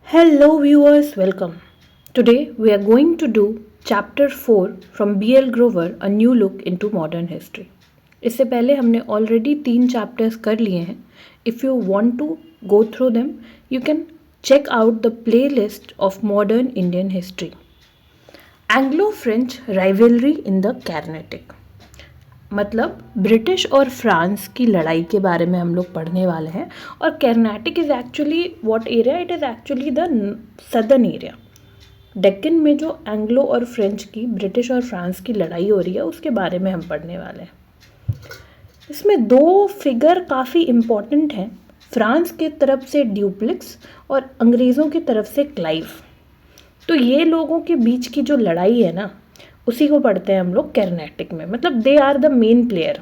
Hello viewers, welcome. Today we are going to do chapter 4 from B.L. Grover, A New Look into Modern History. इससे पहले हमने already 3 chapters कर लिए हैं. If you want to go through them you can check out the playlist of modern Indian history. Anglo French rivalry in the Carnatic, मतलब British और France की लड़ाई के बारे में हम लोग पढ़ने वाले हैं. और Carnatic is actually what area? It is actually the southern area. Deccan में जो एंग्लो और फ्रेंच की, ब्रिटिश और फ्रांस की लड़ाई हो रही है उसके बारे में हम पढ़ने वाले हैं. इसमें 2 फिगर काफ़ी इम्पॉर्टेंट हैं. फ्रांस के तरफ से ड्यूप्लेक्स और अंग्रेज़ों की तरफ से क्लाइव. तो ये लोगों के बीच की जो लड़ाई है ना, उसी को पढ़ते हैं हम लोग कर्नाटिक में. मतलब they are the main player.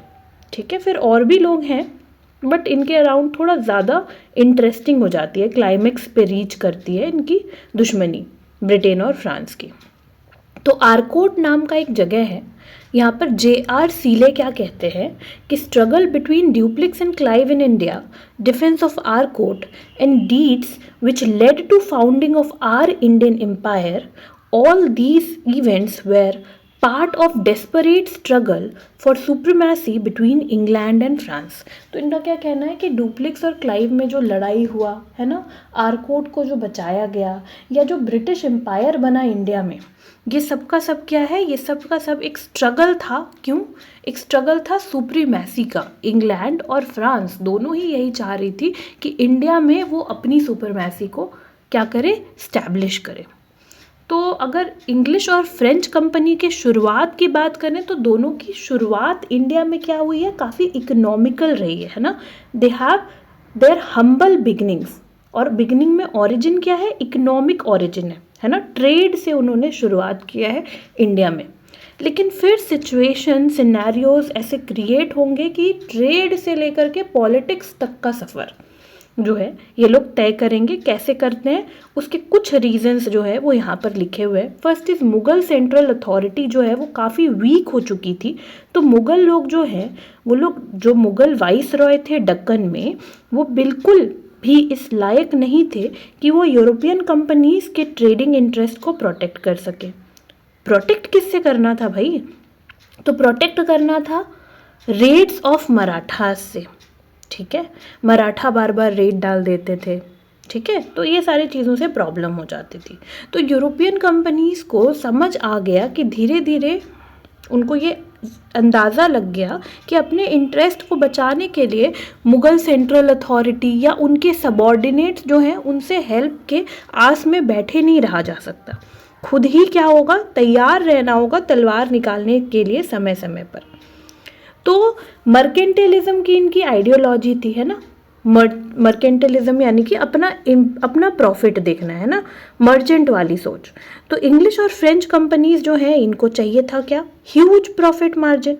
ठीक है, फिर और भी लोग हैं बट इनके अराउंड थोड़ा ज़्यादा इंटरेस्टिंग हो जाती है, क्लाइमेक्स पे रीच करती है इनकी दुश्मनी ब्रिटेन और फ्रांस की. तो आरकोट नाम का एक जगह है. यहाँ पर J.R. सीले क्या कहते हैं कि struggle between Dupleix and Clive in India, defence of Arcot and deeds which led to founding of our Indian empire, all these events were part of desperate struggle for supremacy between England and France. तो इनका क्या कहना है कि duplex और Clive में जो लड़ाई हुआ है ना, आरकोट को जो बचाया गया या जो ब्रिटिश एम्पायर बना इंडिया में, ये सब का सब क्या है? ये सब का सब एक स्ट्रगल था. क्यों? एक स्ट्रगल था सुप्रीमैसी का. इंग्लैंड और फ्रांस दोनों ही यही चाह रही थी कि इंडिया में वो अपनी सुप्रीमैसी को क्या करे? स्टैब्लिश करे. तो अगर इंग्लिश और फ्रेंच कंपनी के शुरुआत की बात करें तो दोनों की शुरुआत इंडिया में क्या हुई है? काफ़ी इकोनॉमिकल रही है ना. They have their humble beginnings. और बिगनिंग में ओरिजिन क्या है? इकोनॉमिक ओरिजिन है ना. ट्रेड से उन्होंने शुरुआत किया है इंडिया में. लेकिन फिर सिचुएशन सिनेरियोज ऐसे क्रिएट होंगे कि ट्रेड से लेकर के पॉलिटिक्स तक का सफ़र जो है ये लोग तय करेंगे. कैसे करते हैं उसके कुछ रीजंस जो है वो यहाँ पर लिखे हुए हैं. First is Mughal central authority जो है वो काफ़ी वीक हो चुकी थी. तो मुगल लोग जो हैं, वो लोग जो मुगल वाइस रॉय थे दक्कन में, वो बिल्कुल भी इस लायक नहीं थे कि वो यूरोपियन कंपनीज के ट्रेडिंग इंटरेस्ट को प्रोटेक्ट कर सके. प्रोटेक्ट किससे करना था भाई? तो प्रोटेक्ट करना था रेड्स ऑफ मराठास से. ठीक है, मराठा बार बार रेड डाल देते थे. ठीक है, तो ये सारी चीज़ों से प्रॉब्लम हो जाती थी. तो यूरोपियन कंपनीज़ को समझ आ गया कि धीरे धीरे उनको ये अंदाज़ा लग गया कि अपने इंटरेस्ट को बचाने के लिए मुगल सेंट्रल अथॉरिटी या उनके सबॉर्डिनेट्स जो हैं उनसे हेल्प के आस में बैठे नहीं रहा जा सकता. खुद ही क्या होगा? तैयार रहना होगा तलवार निकालने के लिए समय समय पर. तो मर्केंटलिज्म की इनकी आइडियोलॉजी थी, है ना. मर्केंटलिज्म यानी कि अपना प्रॉफिट देखना, है ना, मर्चेंट वाली सोच. तो इंग्लिश और फ्रेंच कंपनीज जो है इनको चाहिए था क्या? Huge profit margin.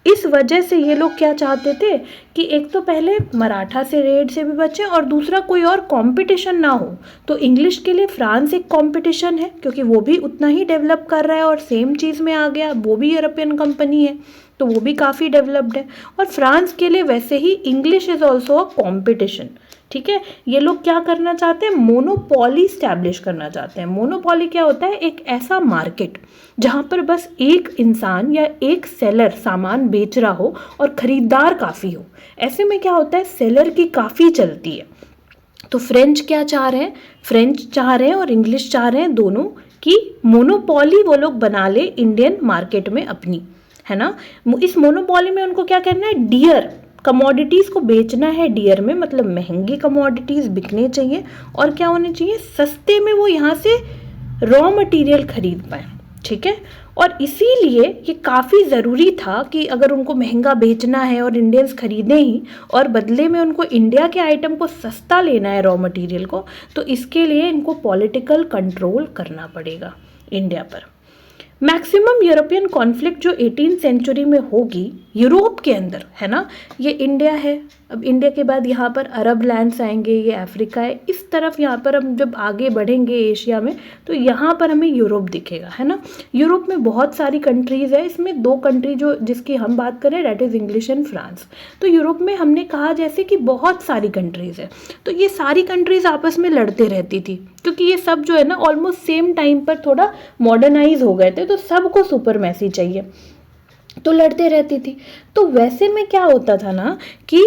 इस वजह से ये लोग क्या चाहते थे कि एक तो पहले मराठा से रेड से भी बचें और दूसरा कोई और कंपटीशन ना हो. तो इंग्लिश के लिए फ्रांस एक कंपटीशन है क्योंकि वो भी उतना ही डेवलप कर रहा है और सेम चीज़ में आ गया. वो भी यूरोपियन कंपनी है तो वो भी काफ़ी डेवलप्ड है. और फ्रांस के लिए वैसे ही English is also a competition. ठीक है, ये लोग क्या करना चाहते हैं? मोनोपॉली स्टैब्लिश करना चाहते हैं. मोनोपॉली क्या होता है? एक ऐसा मार्केट जहाँ पर बस एक इंसान या एक सेलर सामान बेच रहा हो और ख़रीदार काफ़ी हो. ऐसे में क्या होता है? सेलर की काफ़ी चलती है. तो फ्रेंच क्या चाह रहे हैं? फ्रेंच चाह रहे हैं और इंग्लिश चाह रहे हैं दोनों कि मोनोपॉली वो लोग बना ले इंडियन मार्केट में अपनी, है ना. इस मोनोपॉली में उनको क्या करना है? डियर कमोडिटीज़ को बेचना है. डियर में मतलब महंगी कमोडिटीज़ बिकने चाहिए और क्या होने चाहिए? सस्ते में वो यहाँ से रॉ मटेरियल खरीद पाएँ. ठीक है, और इसीलिए ये काफ़ी ज़रूरी था कि अगर उनको महंगा बेचना है और इंडियंस खरीदें ही और बदले में उनको इंडिया के आइटम को सस्ता लेना है रॉ मटेरियल को, तो इसके लिए इनको पॉलिटिकल कंट्रोल करना पड़ेगा इंडिया पर. मैक्सिमम यूरोपियन कॉन्फ्लिक्ट जो 18th सेंचुरी में होगी यूरोप के अंदर, है ना, ये इंडिया है. अब इंडिया के बाद यहाँ पर अरब लैंड्स आएंगे, ये अफ्रीका है. इस तरफ यहाँ पर हम जब आगे बढ़ेंगे एशिया में तो यहाँ पर हमें यूरोप दिखेगा, है ना. यूरोप में बहुत सारी कंट्रीज़ है. इसमें 2 कंट्री जो जिसकी हम बात करें that is English and France. तो यूरोप में हमने कहा जैसे कि बहुत सारी कंट्रीज़ है. तो ये सारी कंट्रीज़ आपस में लड़ते रहती थी. क्योंकि ये सब जो है ना ऑलमोस्ट सेम टाइम पर थोड़ा मॉडर्नाइज हो गए थे, तो सबको सुपरमेसी चाहिए, तो लड़ते रहती थी। तो वैसे में क्या होता था ना कि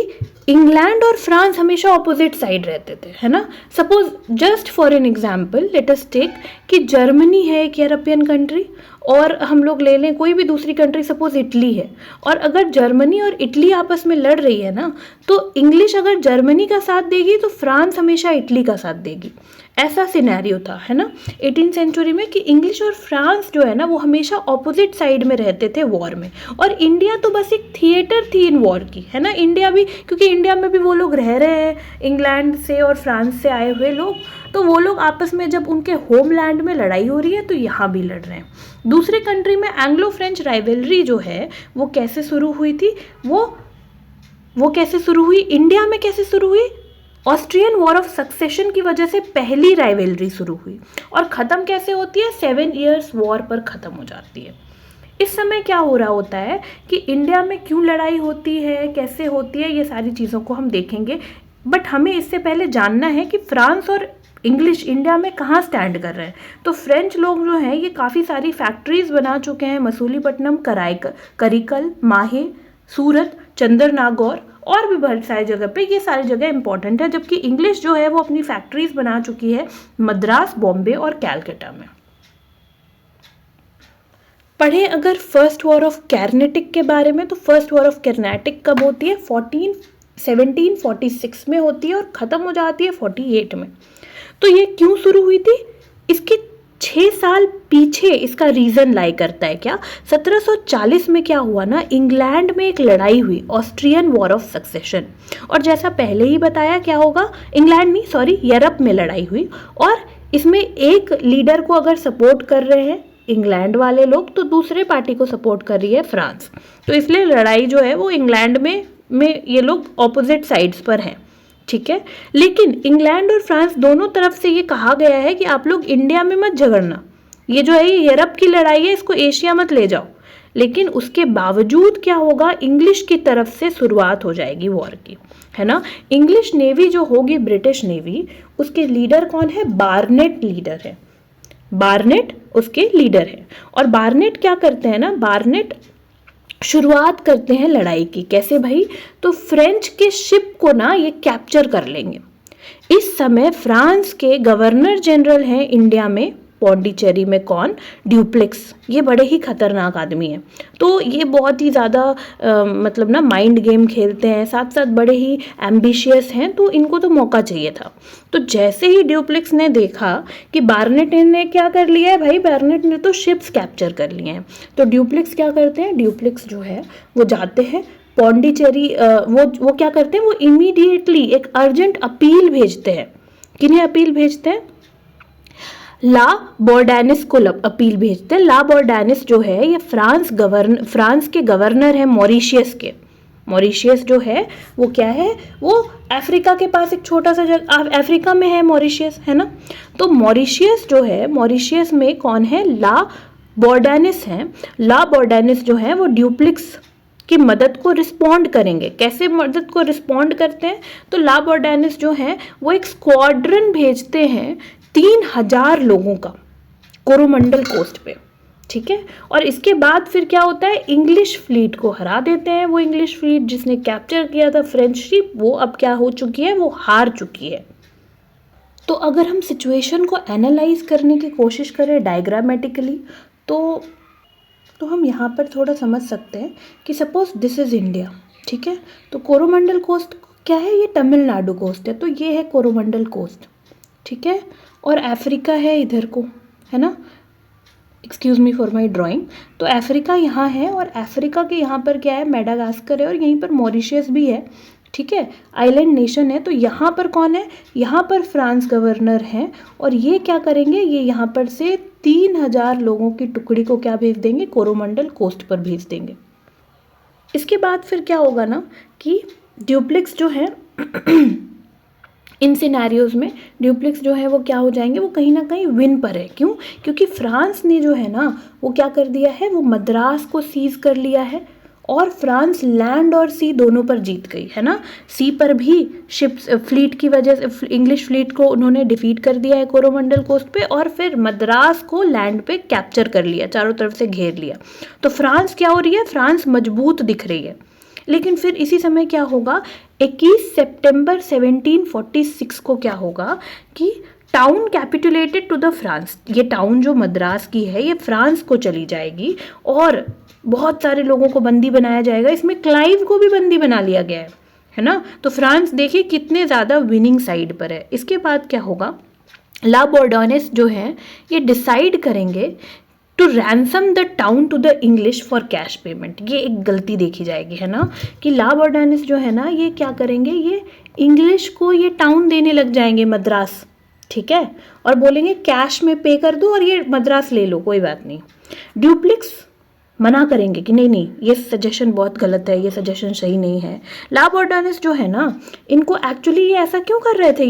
इंग्लैंड और फ्रांस हमेशा ऑपोजिट साइड रहते थे, है ना। Suppose just for an example let us take कि जर्मनी है एक यूरोपियन कंट्री, और हम लोग ले लें कोई भी दूसरी कंट्री, सपोज इटली है, और अगर जर्मनी और इटली आपस में लड़ रही है ना, तो इंग्लिश अगर जर्मनी का साथ देगी तो फ्रांस हमेशा इटली का साथ देगी। ऐसा सिनेरियो था, है ना, 18th सेंचुरी में, कि इंग्लिश और फ्रांस जो है ना वो हमेशा ऑपोजिट साइड में रहते थे वॉर में। और इंडिया तो बस एक थिएटर थी इन वॉर की, है ना। इंडिया भी, क्योंकि इंडिया में भी वो लोग रह रहे हैं इंग्लैंड से और फ्रांस से आए हुए लोग, तो वो लोग आपस में जब उनके होमलैंड में लड़ाई हो रही है तो यहाँ भी लड़ रहे हैं। दूसरे कंट्री में एंग्लो फ्रेंच राइवलरी जो है वो कैसे शुरू हुई थी, वो कैसे शुरू हुई, इंडिया में कैसे शुरू हुई, ऑस्ट्रियन वॉर ऑफ सक्सेशन की वजह से पहली राइवलरी शुरू हुई, और ख़त्म कैसे होती है, 7 years वॉर पर ख़त्म हो जाती है। इस समय क्या हो रहा होता है कि इंडिया में क्यों लड़ाई होती है, कैसे होती है, ये सारी चीज़ों को हम देखेंगे। बट हमें इससे पहले जानना है कि फ्रांस और इंग्लिश इंडिया में कहाँ स्टैंड कर रहे हैं। तो फ्रेंच लोग जो हैं ये काफ़ी सारी फैक्ट्रीज बना चुके हैं, मसूलीपट्टनम, करिकल, माहे, सूरत, चंदरनागौर और भी बहुत सारी जगह पे, ये सारी जगह इंपॉर्टेंट है। जबकि इंग्लिश जो है वो अपनी फैक्ट्रीज बना चुकी है मद्रास, बॉम्बे और कैलकाटा में। पढ़े अगर फर्स्ट वॉर ऑफ कर्नाटिक के बारे में, तो फर्स्ट वॉर ऑफ कर्नाटिक कब होती है, 1746 में होती है और ख़त्म हो जाती है 48 में। तो ये क्यों शुरू हुई थी, इसके 6 साल पीछे इसका रीज़न लाई करता है क्या। 1740 में क्या हुआ ना, इंग्लैंड में एक लड़ाई हुई, ऑस्ट्रियन वॉर ऑफ सक्सेशन, और जैसा पहले ही बताया क्या होगा, इंग्लैंड नहीं सॉरी यूरोप में लड़ाई हुई, और इसमें एक लीडर को अगर सपोर्ट कर रहे हैं इंग्लैंड वाले लोग, तो दूसरे पार्टी को सपोर्ट कर रही है फ्रांस। तो इसलिए लड़ाई जो है वो इंग्लैंड में ये लोग ऑपोजिट साइड्स पर हैं, ठीक है। लेकिन इंग्लैंड और फ्रांस दोनों तरफ से ये कहा गया है कि आप लोग इंडिया में मत झगड़ना, ये जो है ये यूरोप की लड़ाई है, इसको एशिया मत ले जाओ। लेकिन उसके बावजूद क्या होगा, इंग्लिश की तरफ से शुरुआत हो जाएगी वॉर की, है ना। इंग्लिश नेवी जो होगी, ब्रिटिश नेवी, उसके लीडर कौन है, बार्नेट लीडर है, बार्नेट उसके लीडर है। और बार्नेट क्या करते हैं ना, बार्नेट शुरुआत करते हैं लड़ाई की, कैसे भाई, तो फ्रेंच के शिप को ना ये कैप्चर कर लेंगे। इस समय फ्रांस के गवर्नर जनरल हैं इंडिया में, पौंडीचेरी में, कौन, ड्यूप्लेक्स। ये बड़े ही खतरनाक आदमी हैं, तो ये बहुत ही ज़्यादा मतलब ना माइंड गेम खेलते हैं, साथ साथ बड़े ही एम्बिशियस हैं, तो इनको तो मौका चाहिए था। तो जैसे ही ड्यूप्लेक्स ने देखा कि बार्नेट ने क्या कर लिया है भाई, बार्नेट ने तो शिप्स कैप्चर कर लिए हैं, तो ड्यूप्लेक्स क्या करते हैं, ड्यूप्लेक्स जो है वो जाते हैं पौंडीचेरी, वो क्या करते हैं, वो इमीडिएटली एक अर्जेंट अपील भेजते हैं। किन्हें अपील भेजते हैं, ला बॉर्डानिस को अपील भेजते हैं। ला बॉर्डानिस जो है ये फ्रांस के गवर्नर हैं मॉरिशियस के। मॉरिशियस जो है वो क्या है, वो अफ्रीका के पास एक छोटा सा जगह, अफ्रीका में है मॉरिशियस, है ना। तो मॉरिशियस जो है, मॉरिशियस में कौन है, ला बॉर्डानिस हैं। ला बॉर्डानिस जो है वो ड्यूप्लेक्स की मदद को रिस्पॉन्ड करेंगे। कैसे मदद को रिस्पॉन्ड करते हैं, तो ला बॉर्डानिस जो है वो एक स्क्वाड्रन भेजते हैं 3000 लोगों का कोरोमंडल कोस्ट पे, ठीक है। और इसके बाद फिर क्या होता है, इंग्लिश फ्लीट को हरा देते हैं। वो इंग्लिश फ्लीट जिसने कैप्चर किया था फ्रेंच शिप, वो अब क्या हो चुकी है, वो हार चुकी है। तो अगर हम सिचुएशन को एनालाइज करने की कोशिश करें डायग्रामेटिकली, तो हम यहाँ पर थोड़ा समझ सकते हैं कि सपोज दिस इज़ इंडिया, ठीक है। तो कोरोमंडल कोस्ट क्या है, ये तमिलनाडु कोस्ट है, तो ये है कोरोमंडल कोस्ट, ठीक है। और अफ्रीका है इधर को, है ना, excuse me for my drawing. तो अफ्रीका यहाँ है, और अफ्रीका के यहाँ पर क्या है, मेडागास्कर है, और यहीं पर मॉरिशियस भी है, ठीक है, आइलैंड नेशन है। तो यहाँ पर कौन है, यहाँ पर फ्रांस गवर्नर हैं, और ये क्या करेंगे, ये यहाँ पर से 3000 लोगों की टुकड़ी को क्या भेज देंगे, कोरोमंडल कोस्ट पर भेज देंगे। इसके बाद फिर क्या होगा ना कि ड्यूप्लेक्स जो है इन सिनेरियोज में ड्यूप्लेक्स जो है वो क्या हो जाएंगे, वो कहीं ना कहीं विन पर है। क्यों, क्योंकि फ्रांस ने जो है ना वो क्या कर दिया है, वो मद्रास को सीज कर लिया है, और फ्रांस लैंड और सी दोनों पर जीत गई, है ना। सी पर भी शिप्स फ्लीट की वजह से इंग्लिश फ्लीट को उन्होंने डिफीट कर दिया है कोरोमंडल कोस्ट पे, और फिर मद्रास को लैंड पे कैप्चर कर लिया, चारों तरफ से घेर लिया। तो फ्रांस क्या हो रही है, फ्रांस मजबूत दिख रही है। लेकिन फिर इसी समय क्या होगा, 21 सितंबर 1746 को क्या होगा कि टाउन कैपिटुलेटेड टू द फ्रांस, ये टाउन जो मद्रास की है ये फ्रांस को चली जाएगी और बहुत सारे लोगों को बंदी बनाया जाएगा। इसमें क्लाइव को भी बंदी बना लिया गया है ना। तो फ्रांस देखिए कितने ज़्यादा विनिंग साइड पर है। इसके बाद क्या होगा, ला बोर्डोनेस जो है ये डिसाइड करेंगे to ransom the town to the English for cash payment. ये एक गलती देखी जाएगी, है ना, कि ला बोर्डोनेस जो है ना ये क्या करेंगे, ये इंग्लिश को ये टाउन देने लग जाएंगे मद्रास, ठीक है, और बोलेंगे कैश में पे कर दो और ये मद्रास ले लो, कोई बात नहीं। ड्यूप्लिक्स मना करेंगे कि नहीं नहीं ये सजेशन बहुत गलत है, ये सजेशन सही नहीं है। ला बोर्डोनेस जो है ना, इनको एक्चुअली ये ऐसा क्यों कर रहे थे,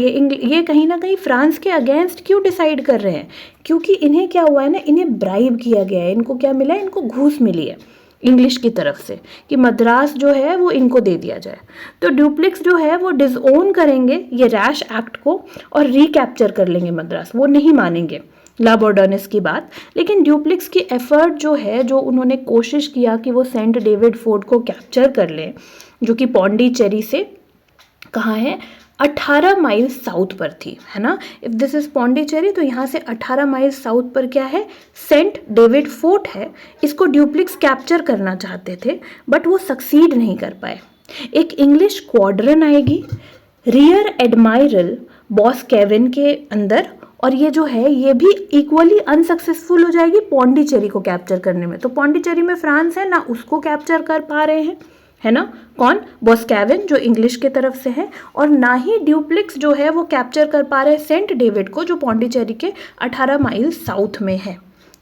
ये कहीं ना कहीं फ्रांस के अगेंस्ट क्यों डिसाइड कर रहे हैं, क्योंकि इन्हें क्या हुआ है ना, इन्हें ब्राइब किया गया है। इनको क्या मिला है, इनको घूस मिली है इंग्लिश की तरफ से कि मद्रास जो है वो इनको दे दिया जाए। तो ड्यूप्लिक्स जो है वो डिसओन करेंगे ये रैश एक्ट को और रिकैप्चर कर लेंगे मद्रास, वो नहीं मानेंगे ला बोर्डोनेस की बात। लेकिन ड्यूप्लिक्स की एफर्ट जो है, जो उन्होंने कोशिश किया कि वो सेंट डेविड फोर्ट को कैप्चर कर लें, जो कि पौंडीचेरी से कहाँ है, 18 माइल साउथ पर थी, है ना। इफ दिस इज पौंडीचेरी तो यहाँ से 18 माइल साउथ पर क्या है, सेंट डेविड फोर्ट है। इसको ड्यूप्लिक्स कैप्चर करना चाहते थे बट वो सक्सीड नहीं कर पाए। एक इंग्लिश स्क्वाड्रन आएगी रियर एडमायरल बॉस्कैविन के अंदर, और ये जो है ये भी इक्वली अनसक्सेसफुल हो जाएगी पौंडीचेरी को कैप्चर करने में। तो पौंडीचेरी में फ्रांस है ना, उसको कैप्चर कर पा रहे हैं, है ना, कौन, बॉस्कैविन जो इंग्लिश के तरफ से है, और ना ही ड्यूप्लिक्स जो है वो कैप्चर कर पा रहे हैं सेंट डेविड को, जो पौंडीचेरी के 18 माइल साउथ में है।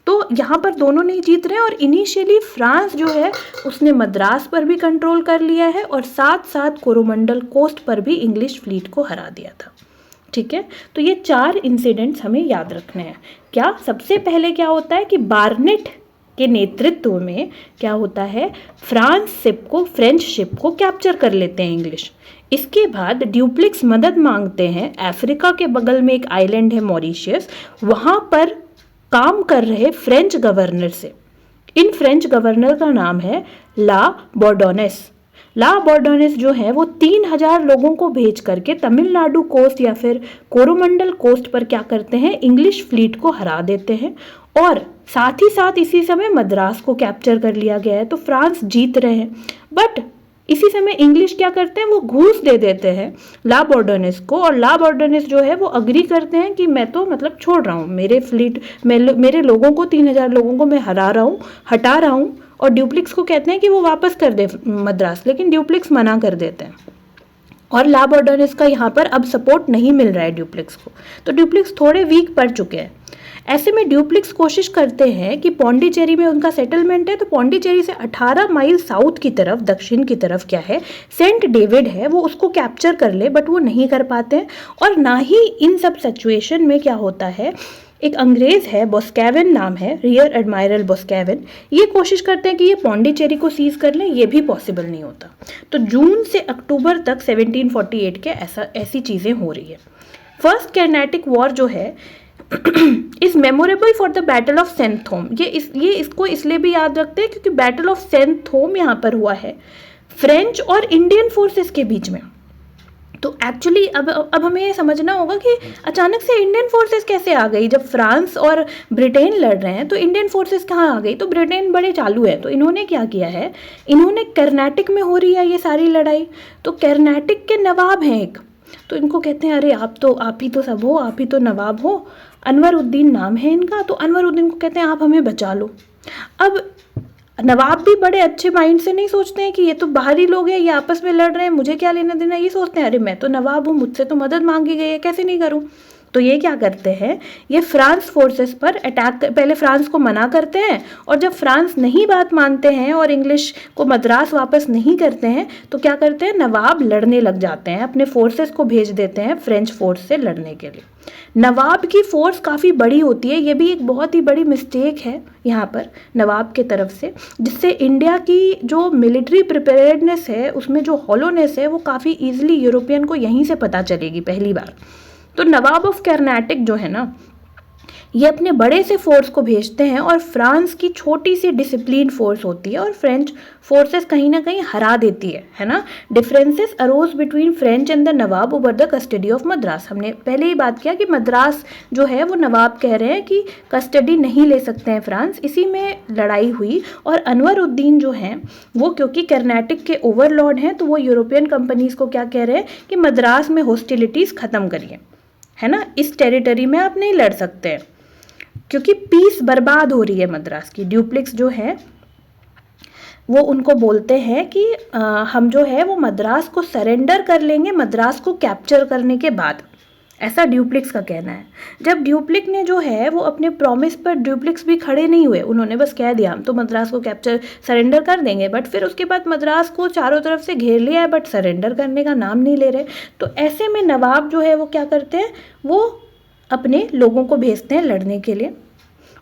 तो यहाँ पर दोनों नहीं जीत रहे हैं, और इनिशियली फ्रांस जो है उसने मद्रास पर भी कंट्रोल कर लिया है और साथ साथ कोरोमंडल कोस्ट पर भी इंग्लिश फ्लीट को हरा दिया था, ठीक है। तो ये 4 इंसिडेंट्स हमें याद रखने हैं। क्या सबसे पहले क्या होता है कि बार्नेट के नेतृत्व में क्या होता है, फ्रेंच शिप को कैप्चर कर लेते हैं इंग्लिश। इसके बाद ड्यूप्लिक्स मदद मांगते हैं, अफ्रीका के बगल में एक आइलैंड है मॉरिशियस, वहाँ पर काम कर रहे फ्रेंच गवर्नर से। इन फ्रेंच गवर्नर का नाम है ला बोर्डोनेस। ला बोर्डोनेस जो है वो 3000 लोगों को भेज करके तमिलनाडु कोस्ट या फिर कोरोमंडल कोस्ट पर क्या करते हैं, इंग्लिश फ्लीट को हरा देते हैं, और साथ ही साथ इसी समय मद्रास को कैप्चर कर लिया गया है। तो फ्रांस जीत रहे हैं, बट इसी समय इंग्लिश क्या करते हैं, वो घूस दे देते हैं ला बोर्डोनेस को, और ला बोर्डोनेस जो है वो अग्री करते हैं कि मैं तो मतलब छोड़ रहा हूँ, मेरे फ्लीट मेरे लोगों को 3000 लोगों को मैं हटा रहा हूँ, और ड्यूप्लिक्स को कहते हैं कि वो वापस कर दे मद्रास, लेकिन ड्यूप्लिक्स मना कर देते हैं, और ला बोर्डोनेस का यहाँ पर अब सपोर्ट नहीं मिल रहा है ड्यूप्लिक्स को। तो ड्यूप्लिक्स थोड़े वीक पड़ चुके हैं। ऐसे में ड्यूप्लिक्स कोशिश करते हैं कि पौंडीचेरी में उनका सेटलमेंट है, तो पौंडीचेरी से 18 माइल साउथ की तरफ, दक्षिण की तरफ क्या है, सेंट डेविड है, वो उसको कैप्चर कर ले, बट वो नहीं कर पाते हैं। और ना ही इन सब सिचुएशन में क्या होता है, एक अंग्रेज है, बॉस्कैविन नाम है, रियर एडमायरल बॉस्कैविन, ये कोशिश करते हैं कि ये पौंडीचेरी को सीज कर लें, ये भी पॉसिबल नहीं होता। तो जून से अक्टूबर तक 1748 के ऐसी चीज़ें हो रही है। फर्स्ट कर्नाटिक वॉर जो है is memorable for the battle of Santhome. ये इसको इसलिए भी याद रखते हैं क्योंकि बैटल ऑफ सेंथोम यहाँ पर हुआ है फ्रेंच और इंडियन फोर्सेस के बीच में। तो एक्चुअली अब हमें ये समझना होगा कि अचानक से इंडियन फोर्सेस कैसे आ गई। जब फ्रांस और ब्रिटेन लड़ रहे हैं तो इंडियन फोर्सेस कहाँ आ गई, तो ब्रिटेन बड़े चालू है। तो इन्होंने क्या किया है, इन्होंने कर्नाटक में हो रही है ये सारी लड़ाई, तो कर्नाटक के नवाब हैं एक, तो इनको कहते हैं अरे आप ही तो सब हो, आप ही तो नवाब हो, अनवरुद्दीन नाम है इनका। तो अनवरुद्दीन को कहते हैं आप हमें बचा लो। अब नवाब भी बड़े अच्छे माइंड से नहीं सोचते हैं कि ये तो बाहरी लोग हैं, ये आपस में लड़ रहे हैं, मुझे क्या लेना देना, ये सोचते हैं अरे मैं तो नवाब हूँ, मुझसे तो मदद मांगी गई है, कैसे नहीं करूँ। तो ये क्या करते हैं, ये फ्रांस फोर्सेस पर अटैक, पहले फ्रांस को मना करते हैं और जब फ्रांस नहीं बात मानते हैं और इंग्लिश को मद्रास वापस नहीं करते हैं तो क्या करते हैं, नवाब लड़ने लग जाते हैं, अपने फोर्सेस को भेज देते हैं फ्रेंच फोर्स से लड़ने के लिए। नवाब की फोर्स काफ़ी बड़ी होती है, ये भी एक बहुत ही बड़ी मिस्टेक है यहाँ पर नवाब के तरफ से, जिससे इंडिया की जो मिलिट्री प्रिपेयर्डनेस है उसमें जो हॉलोनेस है वो काफ़ी ईजिली यूरोपियन को यहीं से पता चलेगी पहली बार। तो नवाब ऑफ कर्नाटक जो है ना, ये अपने बड़े से फोर्स को भेजते हैं और फ्रांस की छोटी सी डिसिप्लिन फोर्स होती है और फ्रेंच फोर्सेस कहीं ना कहीं हरा देती है ना। Differences arose between French and the nawab over the custody of Madras. हमने पहले ही बात किया कि मद्रास जो है वो नवाब कह रहे हैं कि कस्टडी नहीं ले सकते हैं फ्रांस, इसी में लड़ाई हुई। और अनवर उद्दीन जो हैं वो क्योंकि कर्नाटक के ओवरलॉर्ड हैं तो वो यूरोपियन कंपनीज को क्या कह रहे हैं कि मद्रास में हॉस्टिलिटीज़ ख़त्म करिए, है ना, इस टेरिटरी में आप नहीं लड़ सकते हैं क्योंकि पीस बर्बाद हो रही है मद्रास की। ड्यूप्लिक्स जो है वो उनको बोलते हैं कि हम जो है वो मद्रास को सरेंडर कर लेंगे मद्रास को कैप्चर करने के बाद, ऐसा ड्यूप्लिक्स का कहना है। जब ड्यूप्लिक ने जो है वो अपने प्रॉमिस पर, ड्यूप्लिक्स भी खड़े नहीं हुए, उन्होंने बस कह दिया हम तो मद्रास को कैप्चर सरेंडर कर देंगे, बट फिर उसके बाद मद्रास को चारों तरफ से घेर लिया है बट सरेंडर करने का नाम नहीं ले रहे। तो ऐसे में नवाब जो है वो क्या करते हैं, वो अपने लोगों को भेजते हैं लड़ने के लिए।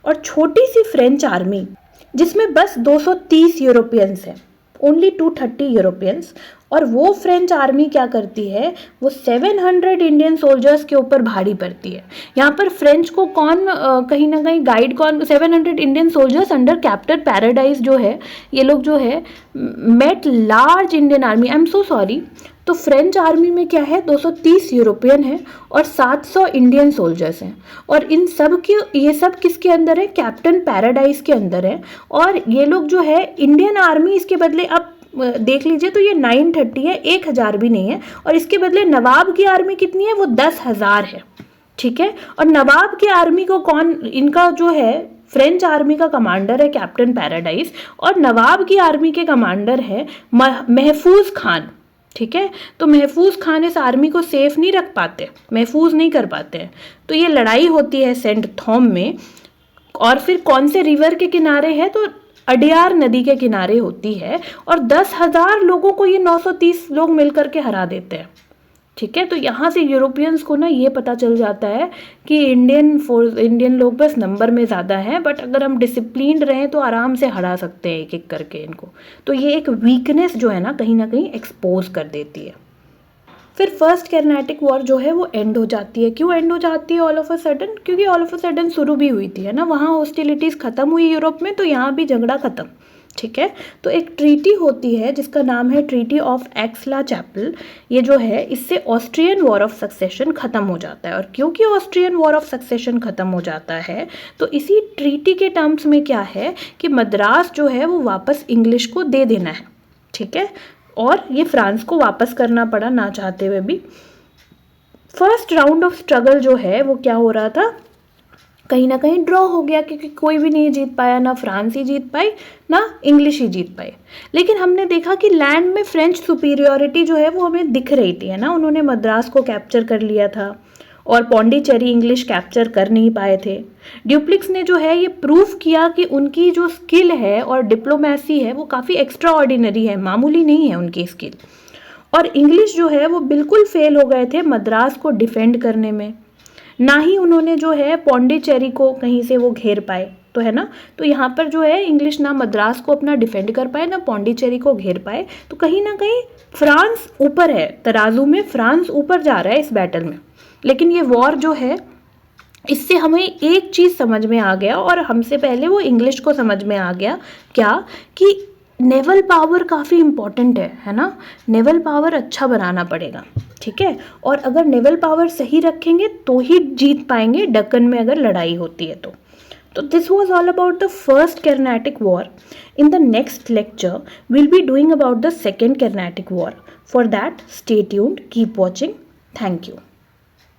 और छोटी सी फ्रेंच आर्मी जिसमें बस 230 यूरोपियंस हैं, ओनली 230 यूरोपियंस, और वो फ्रेंच आर्मी क्या करती है, वो 700 इंडियन सोल्जर्स के ऊपर भारी पड़ती है। यहाँ पर फ्रेंच को कौन कहीं ना कहीं गाइड, कौन, 700 Indian soldiers under captain Paradise जो है, ये लोग जो है met large Indian army. I am so sorry. तो फ्रेंच आर्मी में क्या है, 230 यूरोपियन है और 700 इंडियन सोल्जर्स हैं, और इन सब की, ये सब किसके अंदर है, कैप्टन पैराडाइज के अंदर है। और ये लोग जो है इंडियन आर्मी, इसके बदले अब देख लीजिए तो ये 930 है, 1000 भी नहीं है, और इसके बदले नवाब की आर्मी कितनी है, वो 10,000 है, ठीक है। और नवाब की आर्मी को कौन, इनका जो है फ्रेंच आर्मी का कमांडर है कैप्टन पैराडाइज, और नवाब की आर्मी के कमांडर है महफूज खान, ठीक है। तो महफूज खान इस आर्मी को सेफ नहीं रख पाते, महफूज नहीं कर पाते हैं। तो ये लड़ाई होती है सेंट थॉम में, और फिर कौन से रिवर के किनारे है, तो अडियार नदी के किनारे होती है, और 10,000 लोगों को ये 930 लोग मिलकर के हरा देते हैं, ठीक है। तो यहाँ से यूरोपियंस को ना ये पता चल जाता है कि इंडियन लोग बस नंबर में ज़्यादा हैं, बट अगर हम डिसिप्लिन्ड रहें तो आराम से हरा सकते हैं एक एक करके इनको। तो ये एक वीकनेस जो है ना कहीं एक्सपोज कर देती है। फिर फर्स्ट कर्नाटिक वॉर जो है वो एंड हो जाती है। क्यों एंड हो जाती है ऑल ऑफ अ सडन, क्योंकि ऑल ऑफ अ सडन शुरू भी हुई थी, है ना, वहाँ हॉस्टिलिटीज़ ख़त्म हुई यूरोप में, तो यहाँ भी झगड़ा ख़त्म, ठीक है। तो एक ट्रीटी होती है जिसका नाम है ट्रीटी ऑफ एक्स-ला-चैपल। ये जो है इससे ऑस्ट्रियन वॉर ऑफ सक्सेशन ख़त्म हो जाता है। और क्योंकि ऑस्ट्रियन वॉर ऑफ सक्सेशन ख़त्म हो जाता है तो इसी ट्रीटी के टर्म्स में क्या है कि मद्रास जो है वो वापस इंग्लिश को दे देना है, ठीक है। और ये फ्रांस को वापस करना पड़ा ना चाहते हुए भी। फर्स्ट राउंड ऑफ स्ट्रगल जो है वो क्या हो रहा था, कहीं ना कहीं ड्रॉ हो गया, क्योंकि कोई भी नहीं जीत पाया, ना फ्रांस ही जीत पाई ना इंग्लिश ही जीत पाए। लेकिन हमने देखा कि लैंड में फ्रेंच सुपीरियॉरिटी जो है वो हमें दिख रही थी, है ना। उन्होंने मद्रास को कैप्चर कर लिया था और पौंडीचेरी इंग्लिश कैप्चर कर नहीं पाए थे। ड्यूप्लिक्स ने जो है ये प्रूफ किया कि उनकी जो स्किल है और डिप्लोमेसी है वो काफ़ी एक्स्ट्रा ऑर्डिनरी है, मामूली नहीं है उनकी स्किल। और इंग्लिश जो है वो बिल्कुल फेल हो गए थे मद्रास को डिफेंड करने में, ना ही उन्होंने जो है पौंडीचेरी को कहीं से वो घेर पाए, तो है ना। तो यहाँ पर जो है इंग्लिश ना मद्रास को अपना डिफेंड कर पाए ना पौंडीचेरी को घेर पाए। तो कहीं ना कहीं फ्रांस ऊपर है, तराजू में फ्रांस ऊपर जा रहा है इस बैटल में। लेकिन ये वॉर जो है इससे हमें एक चीज़ समझ में आ गया, और हमसे पहले वो इंग्लिश को समझ में आ गया, क्या कि नेवल पावर काफ़ी इम्पॉर्टेंट है ना। नेवल पावर अच्छा बनाना पड़ेगा, ठीक है। और अगर नेवल पावर सही रखेंगे तो ही जीत पाएंगे डक्कन में अगर लड़ाई होती है तो this was all about the first Carnatic war. In the next lecture we'll be doing about the second Carnatic War. For that, stay tuned, keep watching. Thank you.